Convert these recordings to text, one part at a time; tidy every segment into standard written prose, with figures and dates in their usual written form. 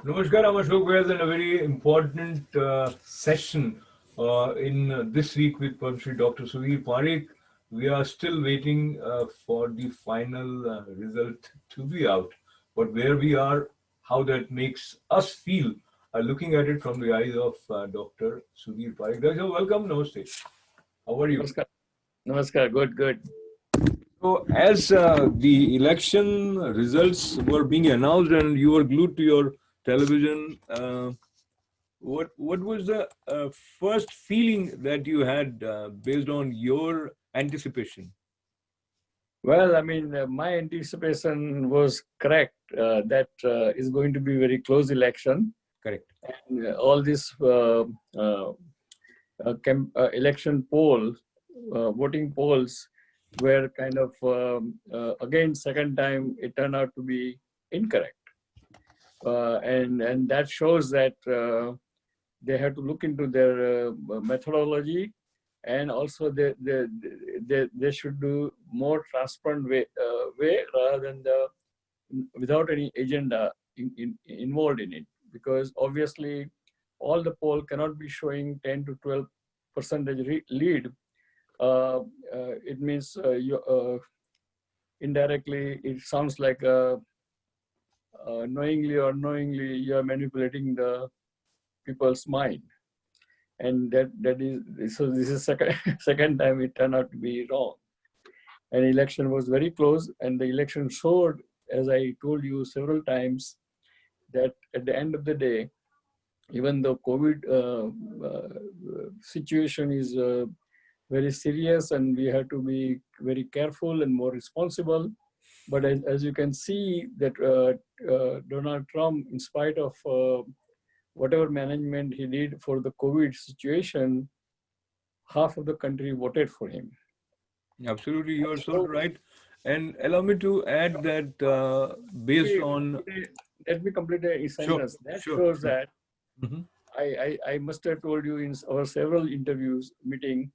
Namaskar, I'm Ashok Vyas, and a very important session in this week with Shri Dr. Sudhir Parikh. We are still waiting for the final result to be out. But where we are, how that makes us feel, looking at it from the eyes of Dr. Sudhir Parikh. Doctor, welcome. Namaste. How are you? Namaskar. Namaskar. Good. So, as the election results were being announced and you were glued to your television, what was the first feeling that you had based on your anticipation? Well, I mean, my anticipation was correct. That is going to be very close election. Correct. And all these election polls, voting polls, were kind of again second time it turned out to be incorrect, and that shows that they have to look into their methodology, and also they should do more transparent way rather than the without any agenda involved in it, because obviously all the poll cannot be showing 10 to 12% lead. It means indirectly it sounds like knowingly or unknowingly you are manipulating the people's mind, and that is so. This is second time it turned out to be wrong, and election was very close, and the election showed, as I told you several times, that at the end of the day, even though COVID situation is very serious and we have to be very careful and more responsible, but as you can see that Donald Trump, in spite of whatever management he did for the COVID situation, half of the country voted for him. Absolutely, you are so right. And allow me to add that based on... Let me complete a sentence. That shows that I must have told you in our several interviews, meeting,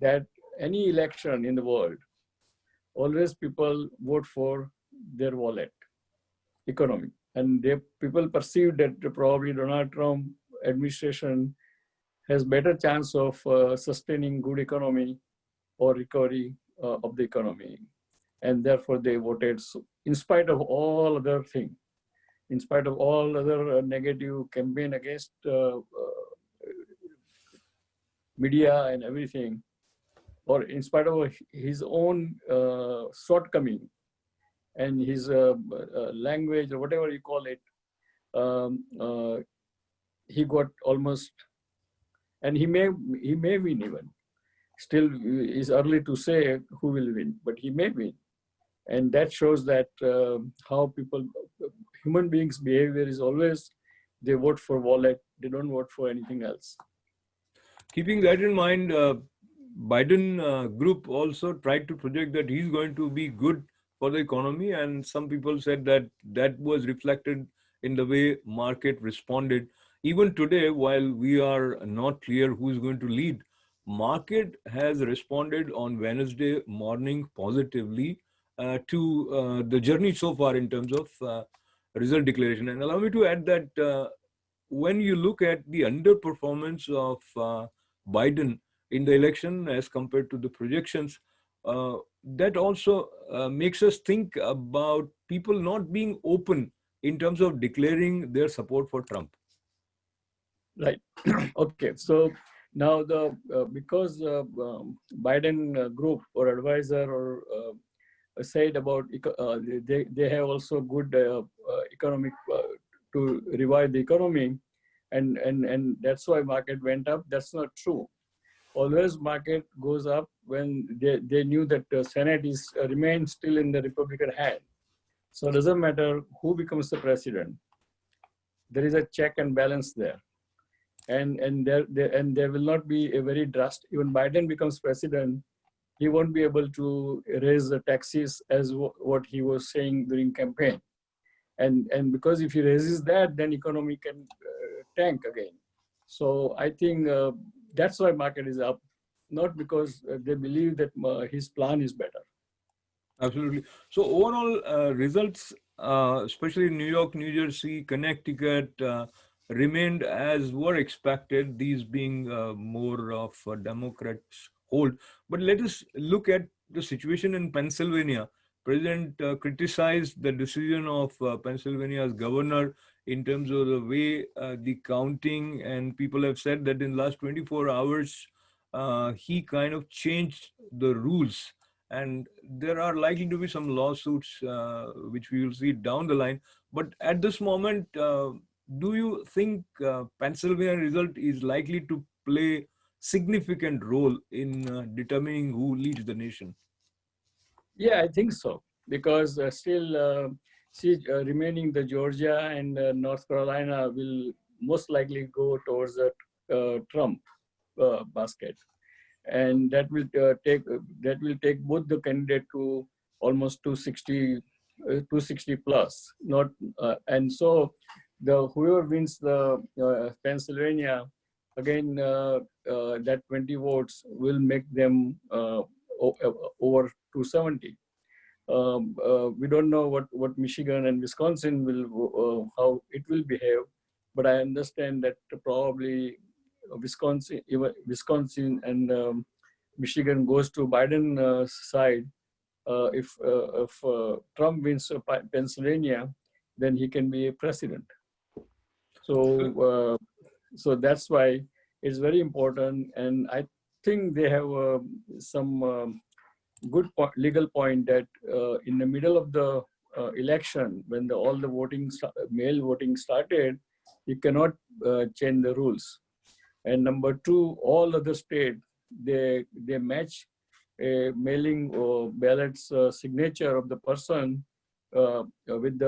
that any election in the world, always people vote for their wallet, economy. And people perceive that probably Donald Trump administration has better chance of sustaining good economy or recovery of the economy. And therefore they voted, so, in spite of all other things, in spite of all other negative campaign against media and everything, or in spite of his own shortcoming and his language or whatever you call it, he got almost, and he may win even. Still, it's early to say who will win, but he may win. And that shows that how human beings' behavior is always, they vote for wallet, they don't vote for anything else. Keeping that in mind, Biden group also tried to project that he's going to be good for the economy, and some people said that that was reflected in the way market responded. Even today, while we are not clear who is going to lead, market has responded on Wednesday morning positively to the journey so far in terms of result declaration. And allow me to add that when you look at the underperformance of Biden in the election as compared to the projections, that also makes us think about people not being open in terms of declaring their support for Trump. Right. Okay. So now because Biden group or advisor or said about they have also good economic to revive the economy, and that's why market went up. That's not true. Always market goes up when they knew that the Senate is remains still in the Republican hand. So it doesn't matter who becomes the president. There is a check and balance there. And there will not be a very drastic, even Biden becomes president, he won't be able to raise the taxes as what he was saying during campaign. And because if he raises that, then economy can tank again. So I think that's why market is up, not because they believe that his plan is better. Absolutely. So overall results especially New York, New Jersey, Connecticut, remained as were expected, these being more of a Democrats' hold. But let us look at the situation in Pennsylvania. President criticized the decision of Pennsylvania's governor in terms of the way the counting, and people have said that in the last 24 hours, he kind of changed the rules, and there are likely to be some lawsuits which we will see down the line. But at this moment, do you think Pennsylvania result is likely to play significant role in determining who leads the nation? Yeah, I think so, because still, see, remaining the Georgia and North Carolina will most likely go towards the Trump basket, and that will take both the candidate to almost 260 plus. Not and so the whoever wins the Pennsylvania, again, that 20 votes will make them over 270. We don't know what Michigan and Wisconsin will, how it will behave, but I understand that probably Wisconsin and Michigan goes to Biden side. If Trump wins Pennsylvania, then he can be a president. So so that's why it's very important, and I think they have some good legal point that in the middle of the election, when all the mail voting started, you cannot change the rules. And number two, all other states, they match a mailing or ballots signature of the person with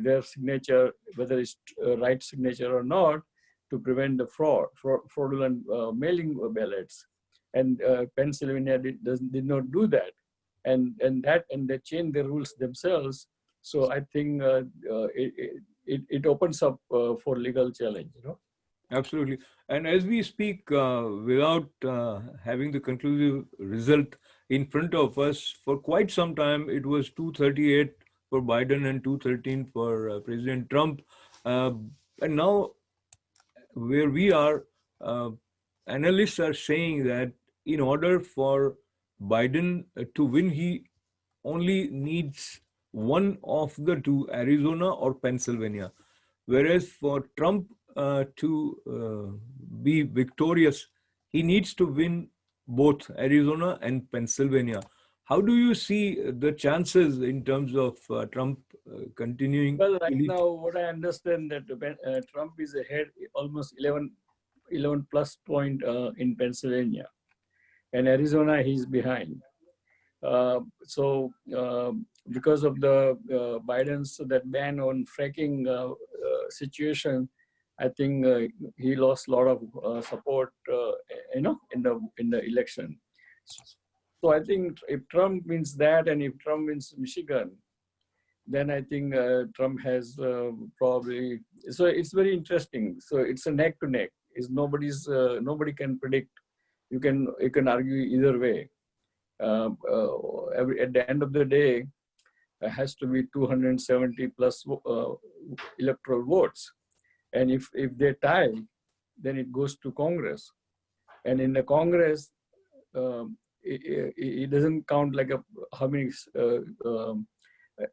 their signature, whether it's right signature or not, to prevent the fraudulent mailing ballots. And Pennsylvania did not do that, and they changed the rules themselves. So I think it opens up for legal challenge. Absolutely. And as we speak, without having the conclusive result in front of us, for quite some time, it was 238 for Biden and 213 for President Trump. And now, where we are, analysts are saying that in order for Biden to win, he only needs one of the two, Arizona or Pennsylvania. Whereas for Trump to be victorious, he needs to win both Arizona and Pennsylvania. How do you see the chances in terms of Trump continuing Well, to right lead? now, what I understand that Trump is ahead almost 11 plus point in Pennsylvania, and Arizona he's behind. So because of the Biden's that ban on fracking situation, I think he lost a lot of support, in the election. So I think if Trump wins that, and if Trump wins Michigan, then I think Trump has probably. So it's very interesting. So it's a neck to neck. Is nobody can predict. You can argue either way. At the end of the day, it has to be 270 plus electoral votes, and if they tie, then it goes to Congress, and in the Congress, it doesn't count like how many.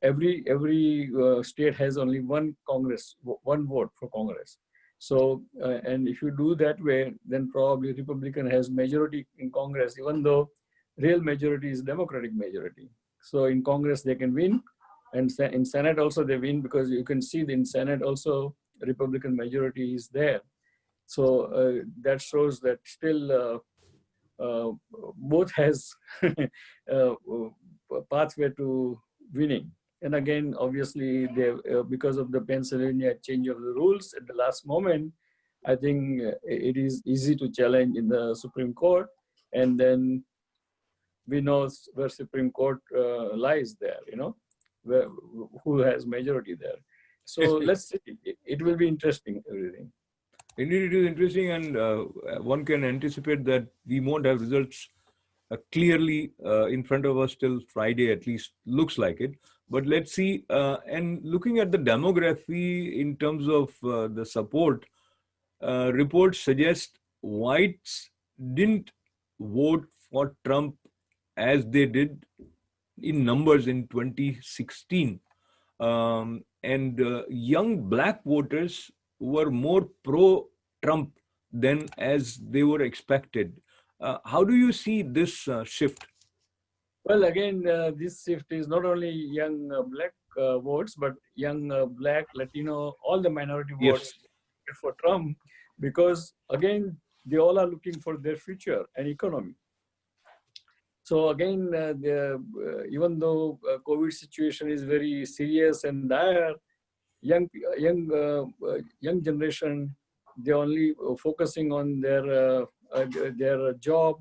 Every state has only one vote for Congress. So, and if you do that way, then probably Republican has majority in Congress, even though real majority is Democratic majority. So in Congress they can win, and in Senate also they win, because you can see in Senate also Republican majority is there. So that shows that still both has pathway to winning. And again, obviously, they because of the Pennsylvania change of the rules at the last moment, I think it is easy to challenge in the Supreme Court, and then we know where Supreme Court lies there, who has majority there. So let's see. It will be interesting, everything. Indeed, it is interesting, and one can anticipate that we won't have results clearly in front of us till Friday, at least looks like it. But let's see. And looking at the demography in terms of the support, reports suggest whites didn't vote for Trump as they did in numbers in 2016. And young black voters were more pro Trump than as they were expected. How do you see this shift? Well, again, this shift is not only young black votes, but young black, Latino, all the minority Yes. votes for Trump, because again, they all are looking for their future and economy. So again, even though COVID situation is very serious and dire, young generation, they're only focusing on their job,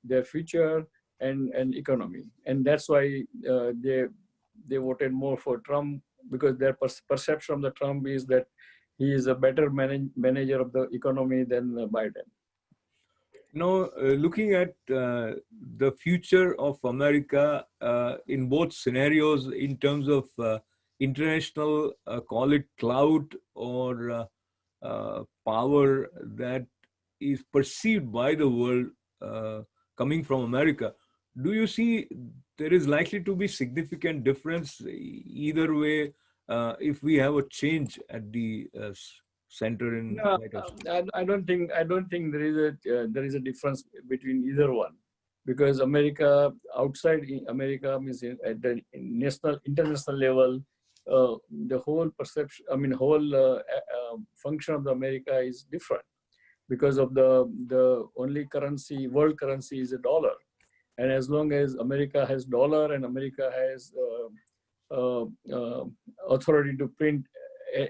their future, and economy, and that's why they voted more for Trump, because their perception of the Trump is that he is a better manager of the economy than Biden. Now, looking at the future of America in both scenarios, in terms of international, call it clout or power that is perceived by the world coming from America, do you see there is likely to be significant difference either way if we have a change at the center in No, White House? I don't think there is a difference between either one, because America, outside America, means at the national international level, the whole perception, I mean whole function of the America is different, because of the only currency, world currency is a dollar, and as long as America has dollar and America has uh, uh, authority to print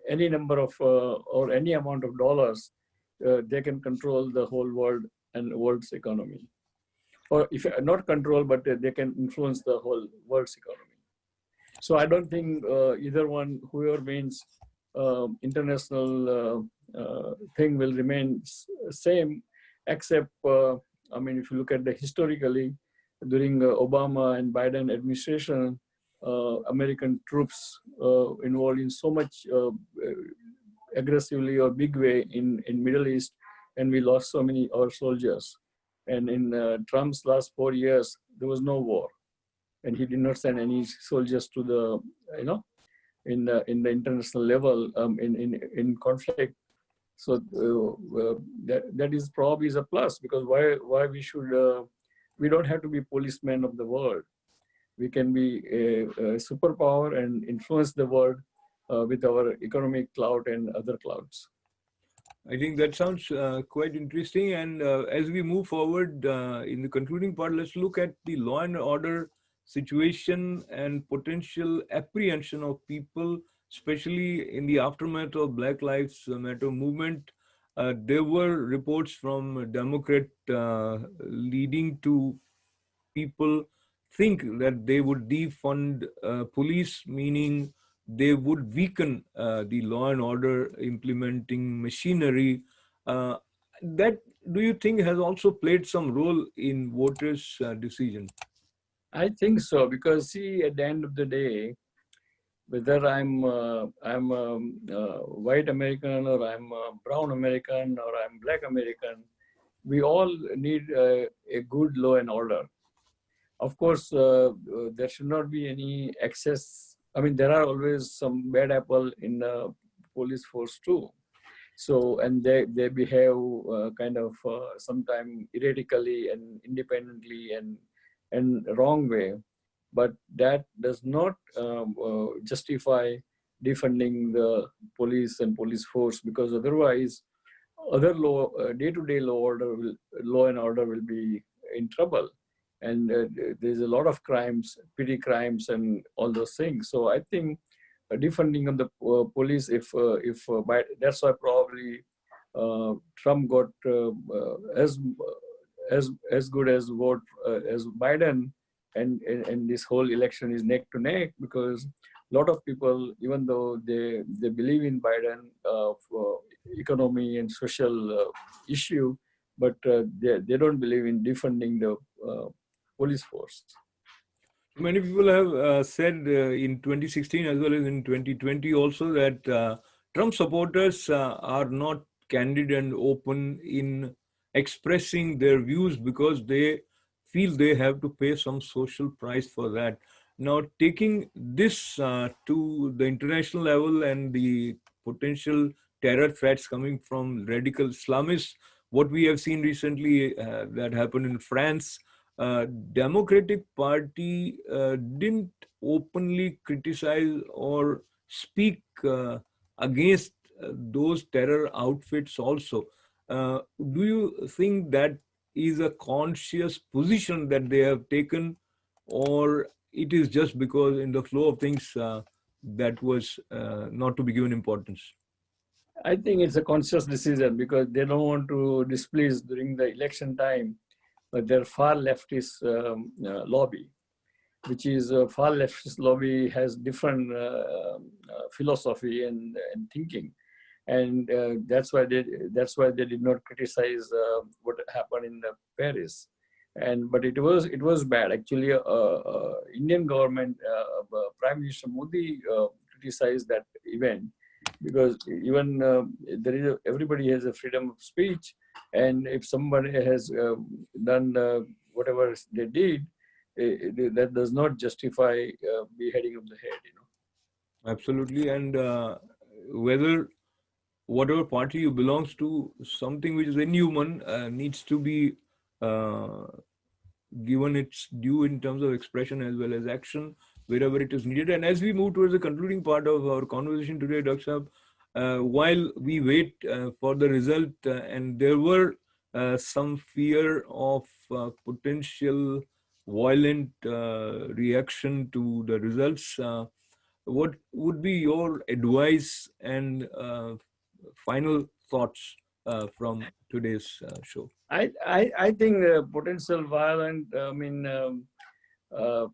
any number of or any amount of dollars, they can control the whole world and world's economy. Or if not control, but they can influence the whole world's economy. So I don't think either one, whoever wins international thing, will remain same, except I mean, if you look at the historically, during Obama and Biden administration, American troops involved in so much aggressively or big way in Middle East, and we lost so many our soldiers. And in Trump's last 4 years, there was no war, and he did not send any soldiers to the, in the international level, in conflict. So that is probably is a plus, because why we don't have to be policemen of the world. We can be a superpower and influence the world with our economic clout and other clouds. I think that sounds quite interesting. And as we move forward in the concluding part, let's look at the law and order situation and potential apprehension of people, especially in the aftermath of Black Lives Matter movement. There were reports from Democrat leading to people think that they would defund police, meaning they would weaken the law and order implementing machinery. Uh, that, do you think, has also played some role in voters' decision? I think so, because see, at the end of the day, whether I'm white American, or I'm brown American, or I'm black American, we all need a good law and order. Of course, there should not be any excess. I mean, there are always some bad apple in the police force too. So, and they behave kind of sometimes erratically and independently and wrong way. But that does not justify defunding the police and police force, because otherwise other law, day-to-day law and order will be in trouble. And there's a lot of crimes, petty crimes and all those things. So I think defunding of the police, that's why probably Trump got as good as vote as Biden, and this whole election is neck to neck, because a lot of people, even though they believe in Biden for economy and social issue, but they don't believe in defunding the police force. Many people have said in 2016 as well as in 2020 also that Trump supporters are not candid and open in expressing their views because they feel they have to pay some social price for that. Now, taking this to the international level and the potential terror threats coming from radical Islamists, what we have seen recently that happened in France, Democratic Party didn't openly criticize or speak against those terror outfits also. Do you think that is a conscious position that they have taken, or it is just because in the flow of things that was not to be given importance? I think it's a conscious decision because they don't want to displease during the election time their far leftist lobby, which is far leftist lobby has different philosophy and thinking, and that's why they did not criticize what happened in Paris, and but it was bad actually. Indian government, Prime Minister Modi criticized that event because even everybody has a freedom of speech, and if somebody has done whatever they did, that does not justify beheading of the head. Absolutely. And whether whatever party you belongs to, something which is inhuman needs to be uh, given its due in terms of expression as well as action wherever it is needed. And as we move towards the concluding part of our conversation today, Dr. Saab, while we wait for the result, and there were some fear of potential violent reaction to the results, what would be your advice and final thoughts from today's show? I think potential violent. I mean, uh,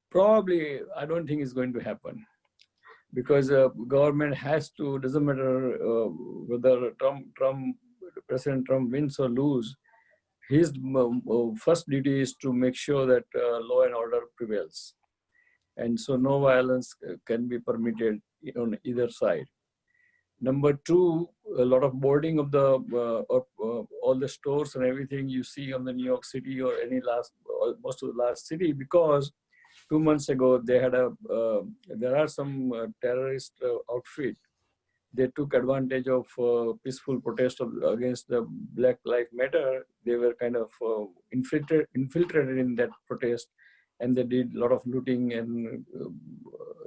probably I don't think it's going to happen because government has to. Doesn't matter whether President Trump wins or lose. His first duty is to make sure that law and order prevails, and so no violence can be permitted on either side. Number two, a lot of boarding of the all the stores and everything you see on the New York City or most of the large city, because 2 months ago they had there are some terrorist outfit. They took advantage of peaceful protest against the Black Lives Matter. They were kind of infiltrated in that protest, and they did a lot of looting and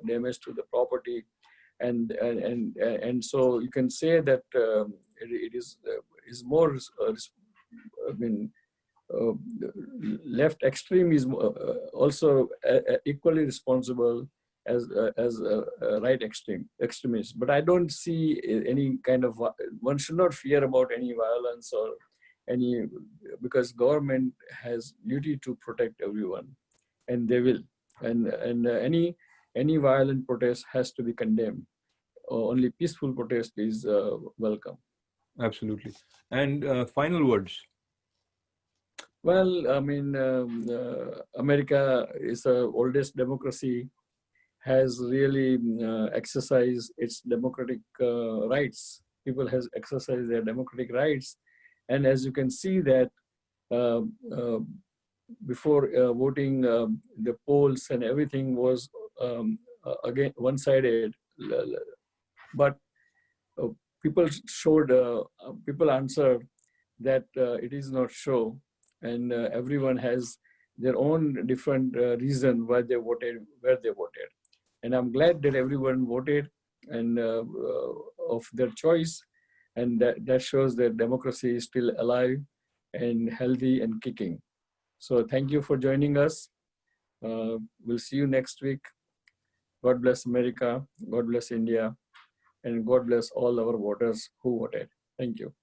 damage to the property, and so you can say that it is more. I mean, uh, left extreme is also equally responsible as right extremists. But I don't see any kind of one should not fear about any violence or any, because government has duty to protect everyone, and they will, and any violent protest has to be condemned. Only peaceful protest is welcome. Absolutely. And final words. Well, I mean, America is the oldest democracy, has really exercised its democratic rights. People has exercised their democratic rights, and as you can see that uh, uh, before voting, the polls and everything was again one-sided, but uh, people showed, people answered that it is not so, and everyone has their own different reason why they voted, where they voted, and I'm glad that everyone voted and of their choice, and that shows that democracy is still alive and healthy and kicking. So thank you for joining us. We'll see you next week. God bless America. God bless India. And God bless all our voters who voted. Thank you.